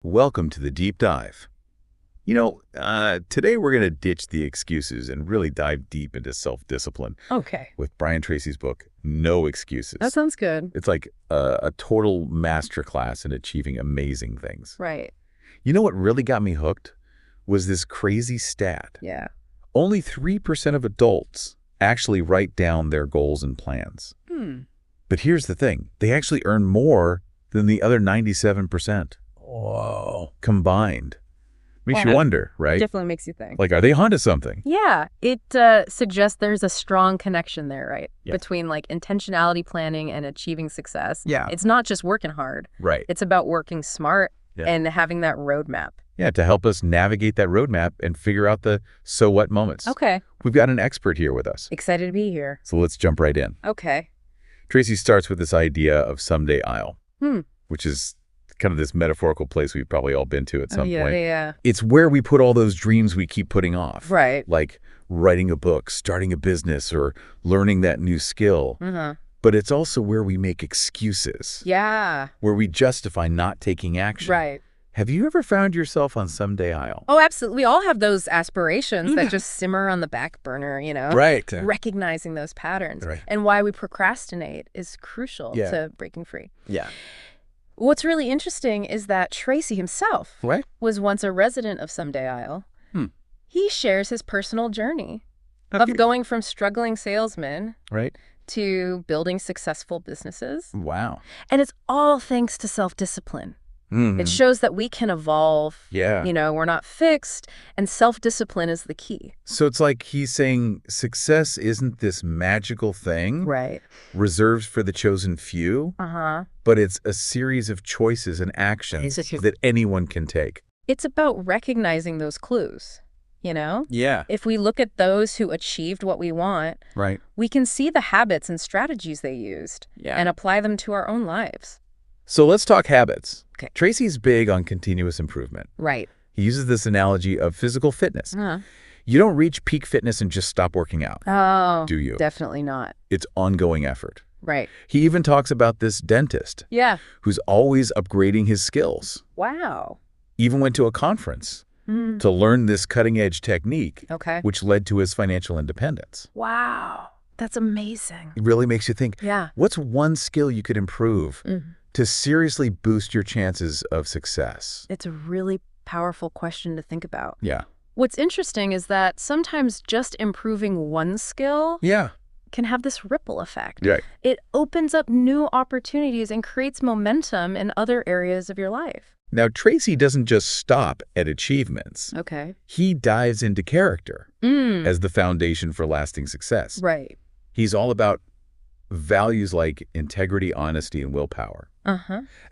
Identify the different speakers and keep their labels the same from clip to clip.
Speaker 1: Welcome to the deep dive. Today we're going to ditch the excuses and really dive deep into self-discipline
Speaker 2: Okay.
Speaker 1: with Brian Tracy's book, No Excuses.
Speaker 2: That sounds good.
Speaker 1: It's like a total masterclass in achieving amazing things.
Speaker 2: Right.
Speaker 1: You know what really got me hooked was this crazy stat.
Speaker 2: Yeah.
Speaker 1: Only 3% of adults actually write down their goals and plans. But here's the thing. They actually earn more than the other 97%.
Speaker 2: Whoa.
Speaker 1: Combined. Makes you wonder, right?
Speaker 2: Definitely makes you think.
Speaker 1: Like, are they onto something?
Speaker 2: Yeah. It suggests there's a strong connection there, right?
Speaker 1: Yeah.
Speaker 2: Between like intentionality planning and achieving success.
Speaker 1: Yeah.
Speaker 2: It's not just working hard.
Speaker 1: Right.
Speaker 2: It's about working smart and having that roadmap.
Speaker 1: Yeah, to help us navigate that roadmap and figure out the so what moments.
Speaker 2: Okay.
Speaker 1: We've got an expert here with us.
Speaker 2: Excited to be here.
Speaker 1: So let's jump right in.
Speaker 2: Okay.
Speaker 1: Tracy starts with this idea of someday I'll, which is kind of this metaphorical place we've probably all been to at some point.
Speaker 2: Yeah.
Speaker 1: It's where we put all those dreams we keep putting off.
Speaker 2: Right.
Speaker 1: Like writing a book, starting a business, or learning that new skill. But it's also where we make excuses.
Speaker 2: Yeah.
Speaker 1: Where we justify not taking action.
Speaker 2: Right.
Speaker 1: Have you ever found yourself on someday I'll?
Speaker 2: Oh, absolutely. We all have those aspirations that just simmer on the back burner,
Speaker 1: Right.
Speaker 2: Recognizing those patterns.
Speaker 1: Right.
Speaker 2: And why we procrastinate is crucial to breaking free.
Speaker 1: Yeah.
Speaker 2: What's really interesting is that Tracy himself was once a resident of Someday Isle. He shares his personal journey of going from struggling salesman to building successful businesses.
Speaker 1: Wow.
Speaker 2: And it's all thanks to self-discipline. It shows that we can evolve.
Speaker 1: Yeah.
Speaker 2: We're not fixed, and self-discipline is the key.
Speaker 1: So it's like he's saying success isn't this magical thing reserved for the chosen few, but it's a series of choices and actions that anyone can take.
Speaker 2: It's about recognizing those clues,
Speaker 1: Yeah.
Speaker 2: If we look at those who achieved what we want, we can see the habits and strategies they used and apply them to our own lives.
Speaker 1: So let's talk habits.
Speaker 2: Okay.
Speaker 1: Tracy's big on continuous improvement.
Speaker 2: Right.
Speaker 1: He uses this analogy of physical fitness. You don't reach peak fitness and just stop working out.
Speaker 2: Oh,
Speaker 1: do you?
Speaker 2: Definitely not.
Speaker 1: It's ongoing effort.
Speaker 2: Right.
Speaker 1: He even talks about this dentist who's always upgrading his skills.
Speaker 2: Wow.
Speaker 1: Even went to a conference to learn this cutting-edge technique, which led to his financial independence.
Speaker 2: Wow. That's amazing.
Speaker 1: It really makes you think,
Speaker 2: Yeah.
Speaker 1: what's one skill you could improve to seriously boost your chances of success?
Speaker 2: It's a really powerful question to think about.
Speaker 1: Yeah.
Speaker 2: What's interesting is that sometimes just improving one skill can have this ripple effect.
Speaker 1: Right.
Speaker 2: It opens up new opportunities and creates momentum in other areas of your life.
Speaker 1: Now, Tracy doesn't just stop at achievements.
Speaker 2: Okay.
Speaker 1: He dives into character as the foundation for lasting success.
Speaker 2: Right.
Speaker 1: He's all about values like integrity, honesty, and willpower,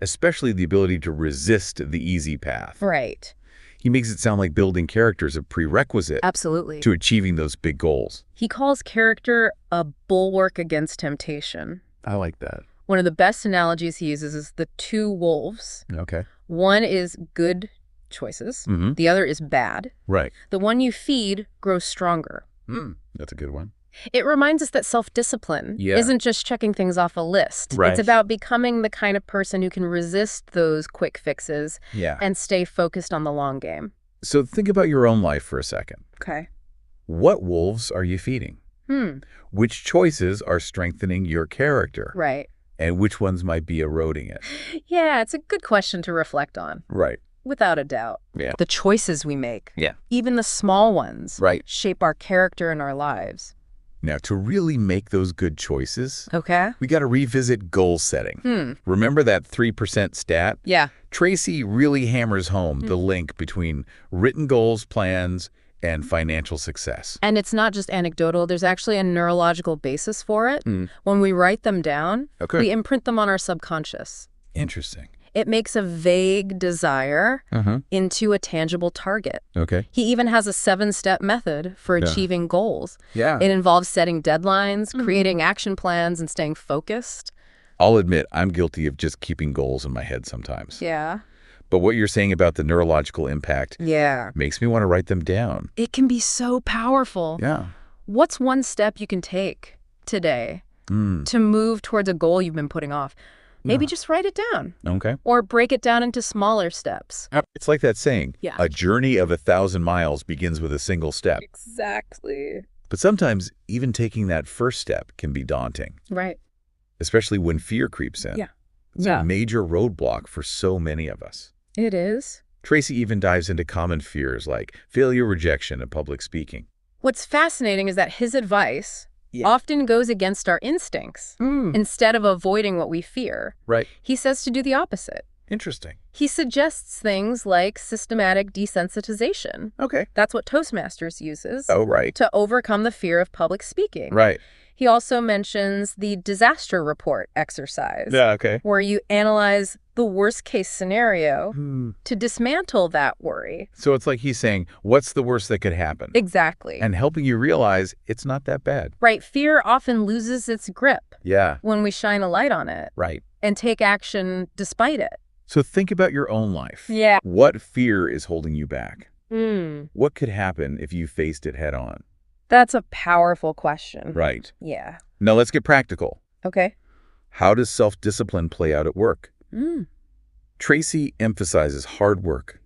Speaker 1: especially the ability to resist the easy path.
Speaker 2: Right.
Speaker 1: He makes it sound like building character is a prerequisite
Speaker 2: Absolutely.
Speaker 1: to achieving those big goals.
Speaker 2: He calls character a bulwark against temptation.
Speaker 1: I like that.
Speaker 2: One of the best analogies he uses is the two wolves.
Speaker 1: Okay.
Speaker 2: One is good choices. The other is bad.
Speaker 1: Right.
Speaker 2: The one you feed grows stronger.
Speaker 1: That's a good one.
Speaker 2: It reminds us that self-discipline isn't just checking things off a list.
Speaker 1: Right.
Speaker 2: It's about becoming the kind of person who can resist those quick fixes and stay focused on the long game.
Speaker 1: So think about your own life for a second.
Speaker 2: Okay.
Speaker 1: What wolves are you feeding? Which choices are strengthening your character?
Speaker 2: Right.
Speaker 1: And which ones might be eroding it?
Speaker 2: Yeah, it's a good question to reflect on.
Speaker 1: Right.
Speaker 2: Without a doubt.
Speaker 1: Yeah.
Speaker 2: The choices we make, even the small ones, shape our character and our lives.
Speaker 1: Now, to really make those good choices,
Speaker 2: Okay.
Speaker 1: we got to revisit goal setting. Remember that 3% stat?
Speaker 2: Yeah.
Speaker 1: Tracy really hammers home the link between written goals, plans, and financial success.
Speaker 2: And it's not just anecdotal. There's actually a neurological basis for it. When we write them down, we imprint them on our subconscious.
Speaker 1: Interesting.
Speaker 2: It makes a vague desire into a tangible target.
Speaker 1: Okay.
Speaker 2: He even has a 7-step method for achieving goals.
Speaker 1: Yeah.
Speaker 2: It involves setting deadlines, creating action plans, and staying focused.
Speaker 1: I'll admit I'm guilty of just keeping goals in my head sometimes.
Speaker 2: Yeah.
Speaker 1: But what you're saying about the neurological impact makes me want to write them down.
Speaker 2: It can be so powerful.
Speaker 1: Yeah.
Speaker 2: What's one step you can take today to move towards a goal you've been putting off? Maybe just write it down.
Speaker 1: Okay.
Speaker 2: Or break it down into smaller steps.
Speaker 1: It's like that saying,
Speaker 2: Yeah.
Speaker 1: a journey of 1,000 miles begins with a single step.
Speaker 2: Exactly.
Speaker 1: But sometimes even taking that first step can be daunting.
Speaker 2: Right.
Speaker 1: Especially when fear creeps in.
Speaker 2: Yeah.
Speaker 1: It's a major roadblock for so many of us.
Speaker 2: It is.
Speaker 1: Tracy even dives into common fears like failure, rejection, and public speaking.
Speaker 2: What's fascinating is that his advice often goes against our instincts. Instead of avoiding what we fear, he says to do the opposite.
Speaker 1: Interesting.
Speaker 2: He suggests things like systematic desensitization.
Speaker 1: Okay.
Speaker 2: That's what Toastmasters uses.
Speaker 1: Oh, right.
Speaker 2: To overcome the fear of public speaking.
Speaker 1: Right.
Speaker 2: He also mentions the disaster report exercise.
Speaker 1: Yeah, okay.
Speaker 2: Where you analyze the worst case scenario to dismantle that worry.
Speaker 1: So it's like he's saying, what's the worst that could happen?
Speaker 2: Exactly.
Speaker 1: And helping you realize it's not that bad.
Speaker 2: Right. Fear often loses its grip.
Speaker 1: Yeah.
Speaker 2: When we shine a light on it.
Speaker 1: Right.
Speaker 2: And take action despite it.
Speaker 1: So think about your own life.
Speaker 2: Yeah.
Speaker 1: What fear is holding you back? What could happen if you faced it head on?
Speaker 2: That's a powerful question.
Speaker 1: Right.
Speaker 2: Yeah.
Speaker 1: Now let's get practical.
Speaker 2: Okay.
Speaker 1: How does self-discipline play out at work? Tracy emphasizes hard work,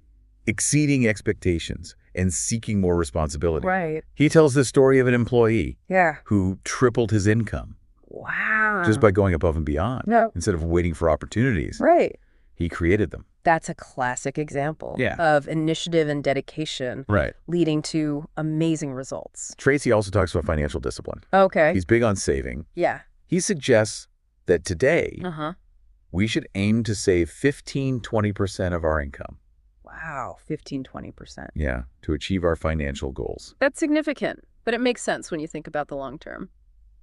Speaker 1: exceeding expectations, and seeking more responsibility.
Speaker 2: Right.
Speaker 1: He tells the story of an employee
Speaker 2: who
Speaker 1: tripled his income.
Speaker 2: Wow.
Speaker 1: Just by going above and beyond.
Speaker 2: No.
Speaker 1: Instead of waiting for opportunities.
Speaker 2: Right.
Speaker 1: He created them.
Speaker 2: That's a classic example of initiative and dedication leading to amazing results.
Speaker 1: Tracy also talks about financial discipline.
Speaker 2: Okay.
Speaker 1: He's big on saving.
Speaker 2: Yeah.
Speaker 1: He suggests that today we should aim to save 15–20% of our income.
Speaker 2: Wow, 15–20%.
Speaker 1: Yeah, to achieve our financial goals.
Speaker 2: That's significant, but it makes sense when you think about the long term.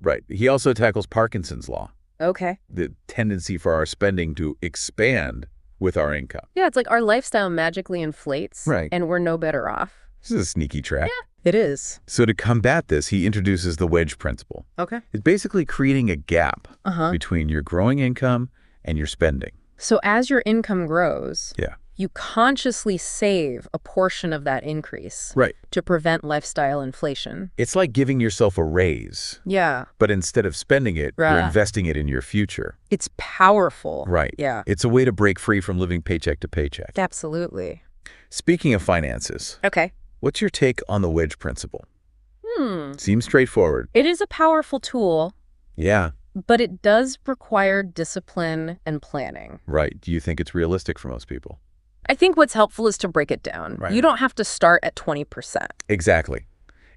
Speaker 1: Right. He also tackles Parkinson's law.
Speaker 2: Okay.
Speaker 1: The tendency for our spending to expand with our income.
Speaker 2: Yeah, it's like our lifestyle magically inflates,
Speaker 1: Right.
Speaker 2: And we're no better off.
Speaker 1: This is a sneaky trap.
Speaker 2: Yeah, it is.
Speaker 1: So to combat this, he introduces the wedge principle.
Speaker 2: Okay.
Speaker 1: It's basically creating a gap between your growing income and your spending.
Speaker 2: So as your income grows,
Speaker 1: Yeah.
Speaker 2: you consciously save a portion of that increase
Speaker 1: Right.
Speaker 2: to prevent lifestyle inflation.
Speaker 1: It's like giving yourself a raise.
Speaker 2: Yeah.
Speaker 1: But instead of spending it, you're investing it in your future.
Speaker 2: It's powerful.
Speaker 1: Right.
Speaker 2: Yeah.
Speaker 1: It's a way to break free from living paycheck to paycheck.
Speaker 2: Absolutely.
Speaker 1: Speaking of finances,
Speaker 2: Okay.
Speaker 1: what's your take on the wedge principle? Seems straightforward.
Speaker 2: It is a powerful tool.
Speaker 1: Yeah.
Speaker 2: But it does require discipline and planning.
Speaker 1: Right. Do you think it's realistic for most people?
Speaker 2: I think what's helpful is to break it down.
Speaker 1: Right.
Speaker 2: You don't have to start at 20%.
Speaker 1: Exactly.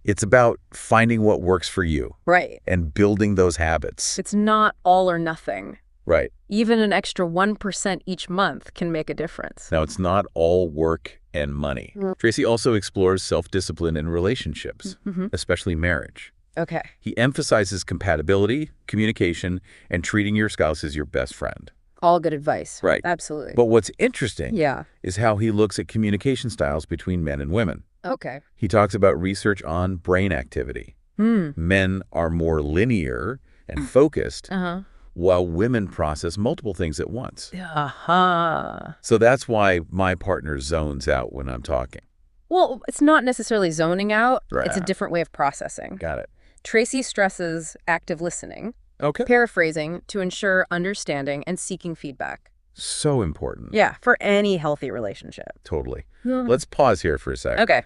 Speaker 1: It's about finding what works for you.
Speaker 2: Right.
Speaker 1: And building those habits.
Speaker 2: It's not all or nothing.
Speaker 1: Right.
Speaker 2: Even an extra 1% each month can make a difference.
Speaker 1: Now, it's not all work and money. Tracy also explores self-discipline in relationships, especially marriage.
Speaker 2: Okay.
Speaker 1: He emphasizes compatibility, communication, and treating your spouse as your best friend.
Speaker 2: All good advice.
Speaker 1: Right.
Speaker 2: Absolutely.
Speaker 1: But what's interesting is how he looks at communication styles between men and women.
Speaker 2: Okay.
Speaker 1: He talks about research on brain activity. Men are more linear and focused, while women process multiple things at once. So that's why my partner zones out when I'm talking.
Speaker 2: Well, it's not necessarily zoning out. Right. It's a different way of processing.
Speaker 1: Got it.
Speaker 2: Tracy stresses active listening.
Speaker 1: Okay.
Speaker 2: Paraphrasing to ensure understanding and seeking feedback.
Speaker 1: So important.
Speaker 2: Yeah, for any healthy relationship.
Speaker 1: Totally. Let's pause here for a second.
Speaker 2: Okay.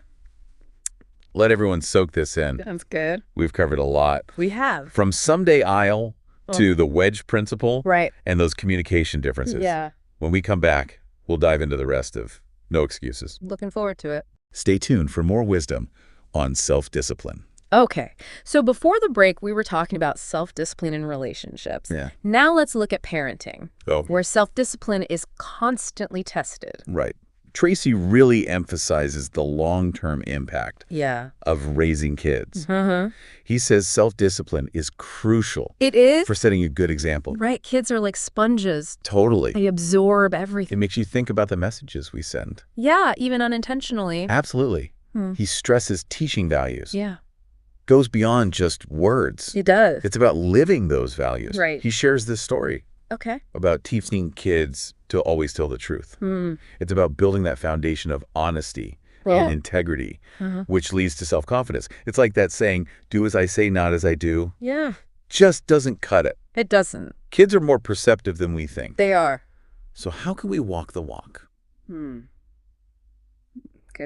Speaker 1: Let everyone soak this in.
Speaker 2: Sounds good.
Speaker 1: We've covered a lot.
Speaker 2: We have.
Speaker 1: From someday I'll to the wedge principle.
Speaker 2: Right.
Speaker 1: And those communication differences.
Speaker 2: Yeah.
Speaker 1: When we come back, we'll dive into the rest of No Excuses.
Speaker 2: Looking forward to it.
Speaker 1: Stay tuned for more wisdom on self-discipline.
Speaker 2: Okay, so before the break, we were talking about self-discipline in relationships.
Speaker 1: Yeah.
Speaker 2: Now let's look at parenting,
Speaker 1: Oh.
Speaker 2: where self-discipline is constantly tested.
Speaker 1: Right. Tracy really emphasizes the long-term impact of raising kids. He says self-discipline is crucial.
Speaker 2: It is?
Speaker 1: For setting a good example.
Speaker 2: Right, kids are like sponges.
Speaker 1: Totally.
Speaker 2: They absorb everything.
Speaker 1: It makes you think about the messages we send.
Speaker 2: Yeah, even unintentionally.
Speaker 1: Absolutely. He stresses teaching values.
Speaker 2: Yeah.
Speaker 1: Goes beyond just words.
Speaker 2: It does.
Speaker 1: It's about living those values.
Speaker 2: Right.
Speaker 1: He shares this story
Speaker 2: Okay.
Speaker 1: about teaching kids to always tell the truth. It's about building that foundation of honesty and integrity, which leads to self-confidence. It's like that saying, do as I say, not as I do.
Speaker 2: Yeah.
Speaker 1: Just doesn't cut it.
Speaker 2: It doesn't.
Speaker 1: Kids are more perceptive than we think.
Speaker 2: They are.
Speaker 1: So how can we walk the walk?
Speaker 2: Good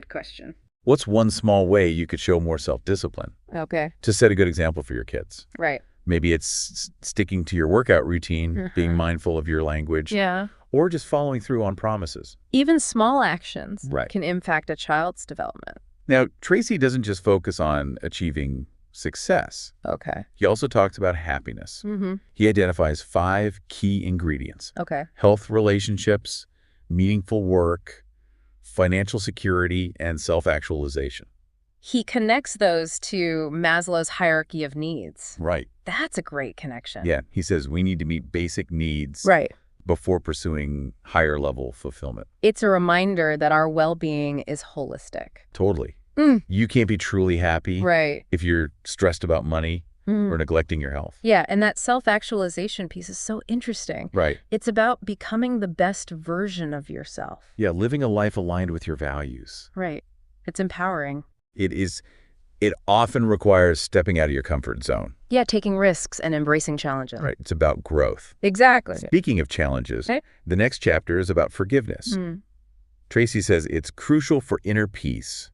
Speaker 2: question.
Speaker 1: What's one small way you could show more self-discipline?
Speaker 2: Okay.
Speaker 1: To set a good example for your kids.
Speaker 2: Right.
Speaker 1: Maybe it's sticking to your workout routine, being mindful of your language.
Speaker 2: Yeah.
Speaker 1: Or just following through on promises.
Speaker 2: Even small actions can impact a child's development.
Speaker 1: Now, Tracy doesn't just focus on achieving success.
Speaker 2: Okay.
Speaker 1: He also talks about happiness. He identifies 5 key ingredients.
Speaker 2: Okay.
Speaker 1: Health relationships, meaningful work, financial security, and self-actualization.
Speaker 2: He connects those to Maslow's hierarchy of needs.
Speaker 1: Right.
Speaker 2: That's a great connection.
Speaker 1: Yeah. He says we need to meet basic needs before pursuing higher level fulfillment.
Speaker 2: It's a reminder that our well-being is holistic.
Speaker 1: Totally. You can't be truly happy if you're stressed about money or neglecting your health.
Speaker 2: Yeah, and that self-actualization piece is so interesting.
Speaker 1: Right.
Speaker 2: It's about becoming the best version of yourself.
Speaker 1: Yeah, living a life aligned with your values.
Speaker 2: Right. It's empowering.
Speaker 1: It often requires stepping out of your comfort zone.
Speaker 2: Yeah, taking risks and embracing challenges.
Speaker 1: Right. It's about growth.
Speaker 2: Exactly.
Speaker 1: Speaking of challenges, the next chapter is about forgiveness. Tracy says it's crucial for inner peace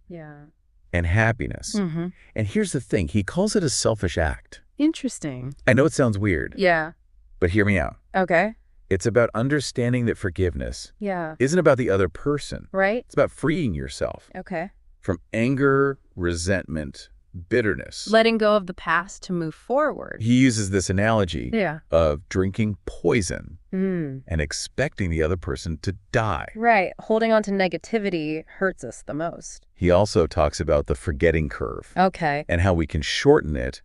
Speaker 1: and happiness. And here's the thing. He calls it a selfish act.
Speaker 2: Interesting.
Speaker 1: I know it sounds weird.
Speaker 2: Yeah.
Speaker 1: But hear me out.
Speaker 2: Okay.
Speaker 1: It's about understanding that forgiveness isn't about the other person.
Speaker 2: Right.
Speaker 1: It's about freeing yourself
Speaker 2: Okay.
Speaker 1: from anger, resentment, bitterness.
Speaker 2: Letting go of the past to move forward.
Speaker 1: He uses this analogy
Speaker 2: Yeah.
Speaker 1: of drinking poison and expecting the other person to die.
Speaker 2: Right. Holding on to negativity hurts us the most.
Speaker 1: He also talks about the forgetting curve
Speaker 2: Okay.
Speaker 1: and how we can shorten it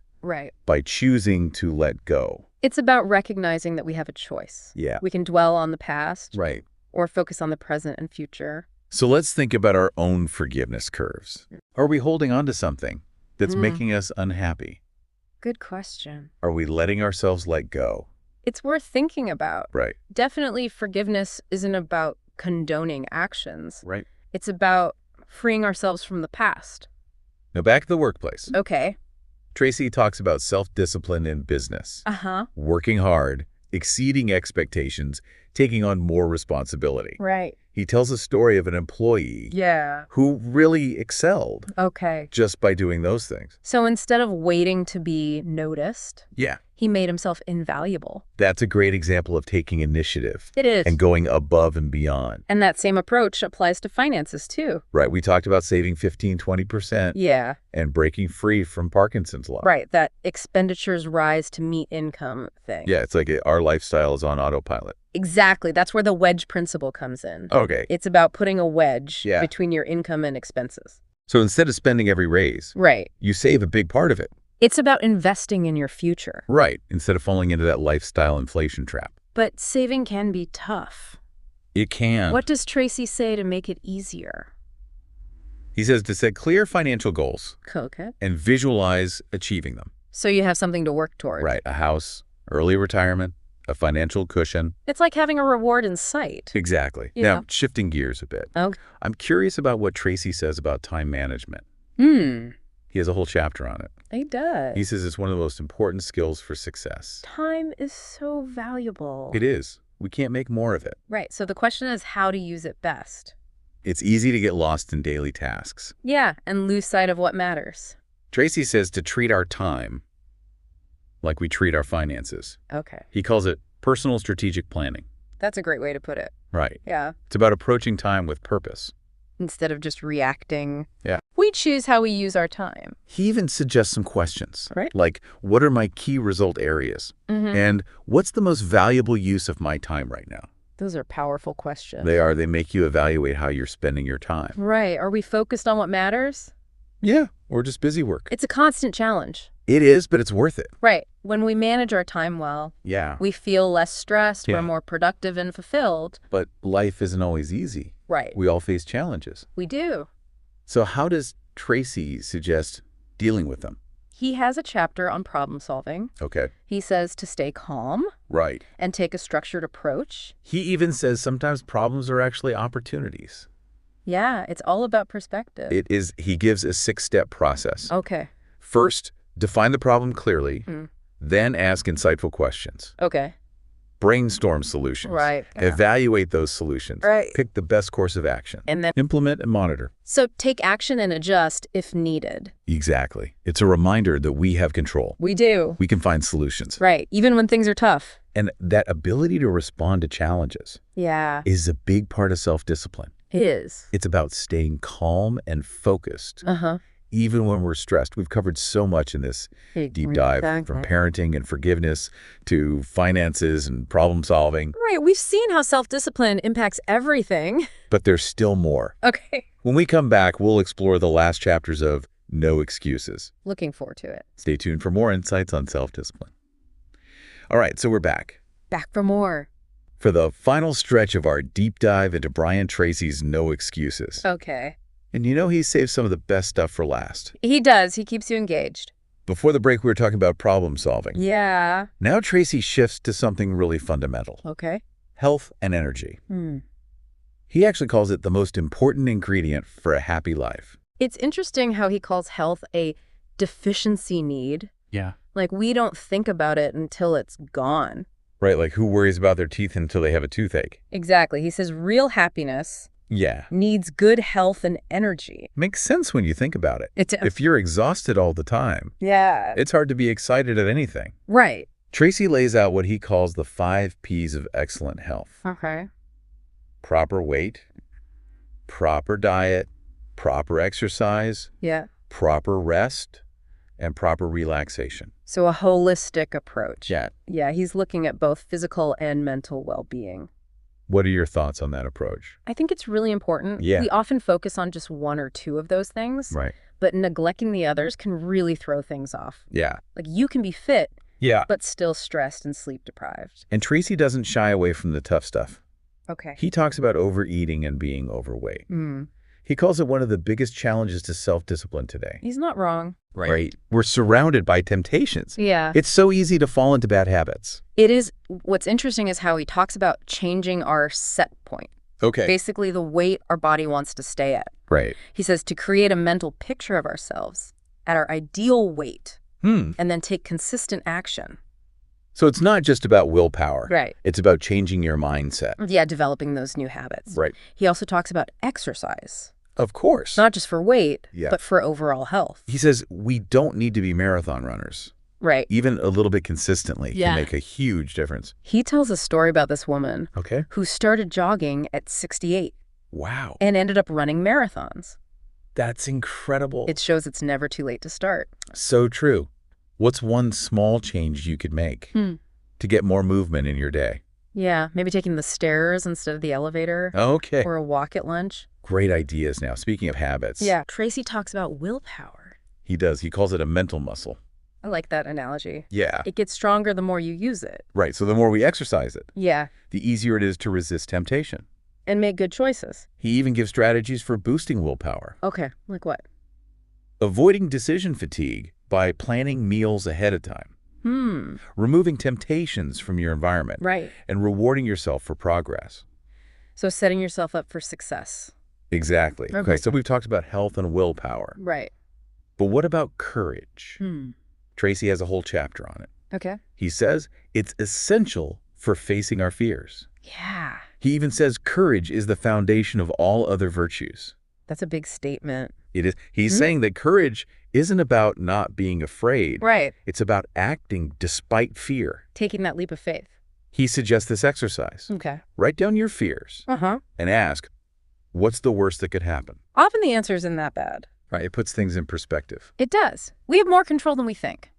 Speaker 1: by choosing to let go.
Speaker 2: It's about recognizing that we have a choice.
Speaker 1: Yeah.
Speaker 2: We can dwell on the past.
Speaker 1: Right.
Speaker 2: Or focus on the present and future.
Speaker 1: So let's think about our own forgiveness curves. Are we holding on to something that's making us unhappy?
Speaker 2: Good question.
Speaker 1: Are we letting ourselves let go?
Speaker 2: It's worth thinking about.
Speaker 1: Right.
Speaker 2: Definitely forgiveness isn't about condoning actions.
Speaker 1: Right.
Speaker 2: It's about freeing ourselves from the past.
Speaker 1: Now back to the workplace.
Speaker 2: Okay.
Speaker 1: Tracy talks about self-discipline in business. Working hard, exceeding expectations, taking on more responsibility.
Speaker 2: Right.
Speaker 1: He tells a story of an employee who really excelled just by doing those things.
Speaker 2: So instead of waiting to be noticed,
Speaker 1: Yeah.
Speaker 2: he made himself invaluable.
Speaker 1: That's a great example of taking initiative.
Speaker 2: It is.
Speaker 1: And going above and beyond.
Speaker 2: And that same approach applies to finances too.
Speaker 1: Right. We talked about saving 15–20%.
Speaker 2: Yeah.
Speaker 1: And breaking free from Parkinson's law.
Speaker 2: Right. That expenditures rise to meet income thing.
Speaker 1: Yeah. It's like our lifestyle is on autopilot.
Speaker 2: Exactly. That's where the wedge principle comes in.
Speaker 1: Okay.
Speaker 2: It's about putting a wedge between your income and expenses.
Speaker 1: So instead of spending every raise, you save a big part of it.
Speaker 2: It's about investing in your future.
Speaker 1: Right. Instead of falling into that lifestyle inflation trap.
Speaker 2: But saving can be tough.
Speaker 1: It can.
Speaker 2: What does Tracy say to make it easier?
Speaker 1: He says to set clear financial goals.
Speaker 2: Okay.
Speaker 1: And visualize achieving them.
Speaker 2: So you have something to work toward.
Speaker 1: Right. A house, early retirement, a financial cushion.
Speaker 2: It's like having a reward in sight.
Speaker 1: Exactly. Now, shifting gears a bit.
Speaker 2: Okay.
Speaker 1: I'm curious about what Tracy says about time management. He has a whole chapter on it.
Speaker 2: He does.
Speaker 1: He says it's one of the most important skills for success.
Speaker 2: Time is so valuable.
Speaker 1: It is. We can't make more of it.
Speaker 2: Right. So the question is how to use it best.
Speaker 1: It's easy to get lost in daily tasks.
Speaker 2: Yeah, and lose sight of what matters.
Speaker 1: Tracy says to treat our time like we treat our finances.
Speaker 2: Okay.
Speaker 1: He calls it personal strategic planning.
Speaker 2: That's a great way to put it.
Speaker 1: Right.
Speaker 2: Yeah.
Speaker 1: It's about approaching time with purpose.
Speaker 2: Instead of just reacting.
Speaker 1: Yeah.
Speaker 2: We choose how we use our time.
Speaker 1: He even suggests some questions.
Speaker 2: Right.
Speaker 1: Like, what are my key result areas? And what's the most valuable use of my time right now?
Speaker 2: Those are powerful questions.
Speaker 1: They are. They make you evaluate how you're spending your time.
Speaker 2: Right. Are we focused on what matters?
Speaker 1: Yeah. Or just busy work.
Speaker 2: It's a constant challenge.
Speaker 1: It is, but it's worth it.
Speaker 2: Right. When we manage our time well, we feel less stressed, we're more productive and fulfilled.
Speaker 1: But life isn't always easy.
Speaker 2: Right.
Speaker 1: We all face challenges.
Speaker 2: We do.
Speaker 1: So how does Tracy suggest dealing with them?
Speaker 2: He has a chapter on problem solving.
Speaker 1: Okay.
Speaker 2: He says to stay calm.
Speaker 1: Right.
Speaker 2: And take a structured approach.
Speaker 1: He even says sometimes problems are actually opportunities.
Speaker 2: Yeah, it's all about perspective.
Speaker 1: It is. He gives a 6-step process.
Speaker 2: Okay.
Speaker 1: First, define the problem clearly, then ask insightful questions.
Speaker 2: Okay.
Speaker 1: Brainstorm solutions.
Speaker 2: Right. Yeah.
Speaker 1: Evaluate those solutions.
Speaker 2: Right.
Speaker 1: Pick the best course of action.
Speaker 2: And then
Speaker 1: implement and monitor.
Speaker 2: So take action and adjust if needed.
Speaker 1: Exactly. It's a reminder that we have control.
Speaker 2: We do.
Speaker 1: We can find solutions.
Speaker 2: Right. Even when things are tough.
Speaker 1: And that ability to respond to challenges is a big part of self-discipline.
Speaker 2: It is.
Speaker 1: It's about staying calm and focused. Even when we're stressed. We've covered so much in this deep dive, from parenting and forgiveness to finances and problem solving.
Speaker 2: Right. We've seen how self-discipline impacts everything.
Speaker 1: But there's still more.
Speaker 2: Okay.
Speaker 1: When we come back, we'll explore the last chapters of No Excuses.
Speaker 2: Looking forward to it.
Speaker 1: Stay tuned for more insights on self-discipline. All right, so we're back.
Speaker 2: Back for more.
Speaker 1: For the final stretch of our deep dive into Brian Tracy's No Excuses.
Speaker 2: Okay.
Speaker 1: And you know he saves some of the best stuff for last.
Speaker 2: He does. He keeps you engaged.
Speaker 1: Before the break, we were talking about problem solving.
Speaker 2: Yeah.
Speaker 1: Now Tracy shifts to something really fundamental.
Speaker 2: Okay.
Speaker 1: Health and energy. He actually calls it the most important ingredient for a happy life.
Speaker 2: It's interesting how he calls health a deficiency need.
Speaker 1: Yeah.
Speaker 2: Like, we don't think about it until it's gone.
Speaker 1: Right, like who worries about their teeth until they have a toothache?
Speaker 2: Exactly. He says real happiness needs good health and energy.
Speaker 1: Makes sense when you think about it.
Speaker 2: It does.
Speaker 1: If you're exhausted all the time, it's hard to be excited at anything.
Speaker 2: Right.
Speaker 1: Tracy lays out what he calls the 5 P's of excellent health.
Speaker 2: Okay.
Speaker 1: Proper weight, proper diet, proper exercise, proper rest, and proper relaxation.
Speaker 2: So a holistic approach.
Speaker 1: Yeah.
Speaker 2: Yeah, he's looking at both physical and mental well-being.
Speaker 1: What are your thoughts on that approach?
Speaker 2: I think it's really important.
Speaker 1: Yeah.
Speaker 2: We often focus on just one or two of those things.
Speaker 1: Right.
Speaker 2: But neglecting the others can really throw things off.
Speaker 1: Yeah.
Speaker 2: Like, you can be fit, but still stressed and sleep deprived.
Speaker 1: And Tracy doesn't shy away from the tough stuff.
Speaker 2: Okay.
Speaker 1: He talks about overeating and being overweight. He calls it one of the biggest challenges to self-discipline today.
Speaker 2: He's not wrong.
Speaker 1: Right. We're surrounded by temptations.
Speaker 2: Yeah.
Speaker 1: It's so easy to fall into bad habits.
Speaker 2: It is. What's interesting is how he talks about changing our set point.
Speaker 1: Okay.
Speaker 2: Basically, the weight our body wants to stay at.
Speaker 1: Right.
Speaker 2: He says to create a mental picture of ourselves at our ideal weight and then take consistent action.
Speaker 1: So it's not just about willpower.
Speaker 2: Right.
Speaker 1: It's about changing your mindset.
Speaker 2: Yeah, developing those new habits.
Speaker 1: Right.
Speaker 2: He also talks about exercise.
Speaker 1: Of course.
Speaker 2: Not just for weight, but for overall health.
Speaker 1: He says we don't need to be marathon runners.
Speaker 2: Right.
Speaker 1: Even a little bit consistently can make a huge difference.
Speaker 2: He tells a story about this woman who started jogging at 68.
Speaker 1: Wow.
Speaker 2: And ended up running marathons.
Speaker 1: That's incredible.
Speaker 2: It shows it's never too late to start.
Speaker 1: So true. What's one small change you could make to get more movement in your day?
Speaker 2: Yeah, maybe taking the stairs instead of the elevator.
Speaker 1: Okay.
Speaker 2: Or a walk at lunch.
Speaker 1: Great ideas now. Speaking of habits.
Speaker 2: Yeah, Tracy talks about willpower.
Speaker 1: He does. He calls it a mental muscle.
Speaker 2: I like that analogy.
Speaker 1: Yeah.
Speaker 2: It gets stronger the more you use it.
Speaker 1: Right. So the more we exercise it,
Speaker 2: the
Speaker 1: easier it is to resist temptation.
Speaker 2: And make good choices.
Speaker 1: He even gives strategies for boosting willpower.
Speaker 2: Okay, like what?
Speaker 1: Avoiding decision fatigue by planning meals ahead of time. Removing temptations from your environment.
Speaker 2: Right.
Speaker 1: And rewarding yourself for progress.
Speaker 2: So setting yourself up for success.
Speaker 1: Exactly. Okay, so we've talked about health and willpower.
Speaker 2: Right.
Speaker 1: But what about courage? Tracy has a whole chapter on it.
Speaker 2: Okay.
Speaker 1: He says it's essential for facing our fears.
Speaker 2: Yeah.
Speaker 1: He even says courage is the foundation of all other virtues.
Speaker 2: That's a big statement.
Speaker 1: It is. He's saying that courage isn't about not being afraid.
Speaker 2: Right.
Speaker 1: It's about acting despite fear.
Speaker 2: Taking that leap of faith.
Speaker 1: He suggests this exercise.
Speaker 2: Okay.
Speaker 1: Write down your fears and ask, what's the worst that could happen?
Speaker 2: Often the answer isn't that bad.
Speaker 1: Right. It puts things in perspective.
Speaker 2: It does. We have more control than we think.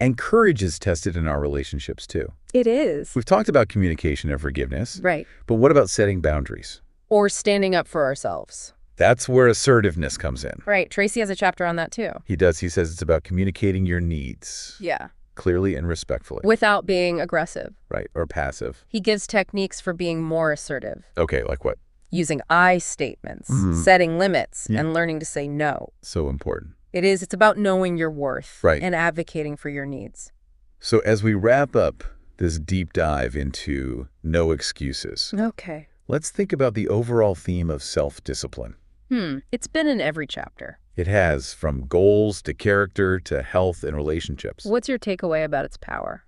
Speaker 1: And courage is tested in our relationships, too.
Speaker 2: It is.
Speaker 1: We've talked about communication and forgiveness.
Speaker 2: Right.
Speaker 1: But what about setting boundaries?
Speaker 2: Or standing up for ourselves.
Speaker 1: That's where assertiveness comes in.
Speaker 2: Right. Tracy has a chapter on that, too.
Speaker 1: He does. He says it's about communicating your needs.
Speaker 2: Yeah.
Speaker 1: Clearly and respectfully.
Speaker 2: Without being aggressive.
Speaker 1: Right. Or passive.
Speaker 2: He gives techniques for being more assertive.
Speaker 1: Okay, like what?
Speaker 2: Using I statements, setting limits, and learning to say no.
Speaker 1: So important.
Speaker 2: It is. It's about knowing your worth.
Speaker 1: Right.
Speaker 2: And advocating for your needs.
Speaker 1: So as we wrap up this deep dive into No Excuses,
Speaker 2: okay,
Speaker 1: let's think about the overall theme of self-discipline.
Speaker 2: It's been in every chapter.
Speaker 1: It has, from goals to character to health and relationships.
Speaker 2: What's your takeaway about its power?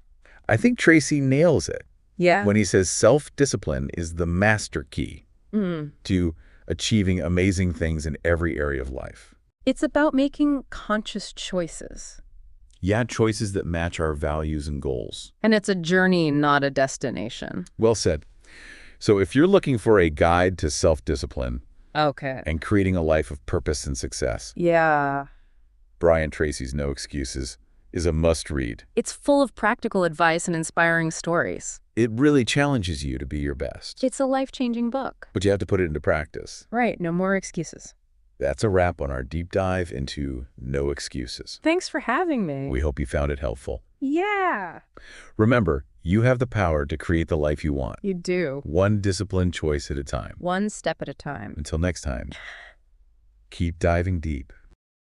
Speaker 1: I think Tracy nails it.
Speaker 2: Yeah.
Speaker 1: When he says self-discipline is the master key to achieving amazing things in every area of life.
Speaker 2: It's about making conscious choices.
Speaker 1: Yeah, choices that match our values and goals.
Speaker 2: And it's a journey, not a destination.
Speaker 1: Well said. So if you're looking for a guide to self-discipline and creating a life of purpose and success, Brian Tracy's No Excuses is a must-read.
Speaker 2: It's full of practical advice and inspiring stories.
Speaker 1: It really challenges you to be your best.
Speaker 2: It's a life-changing book.
Speaker 1: But you have to put it into practice.
Speaker 2: Right, no more excuses.
Speaker 1: That's a wrap on our deep dive into No Excuses.
Speaker 2: Thanks for having me.
Speaker 1: We hope you found it helpful.
Speaker 2: Yeah.
Speaker 1: Remember, you have the power to create the life you want.
Speaker 2: You do.
Speaker 1: One disciplined choice at a time.
Speaker 2: One step at a time.
Speaker 1: Until next time, keep diving deep.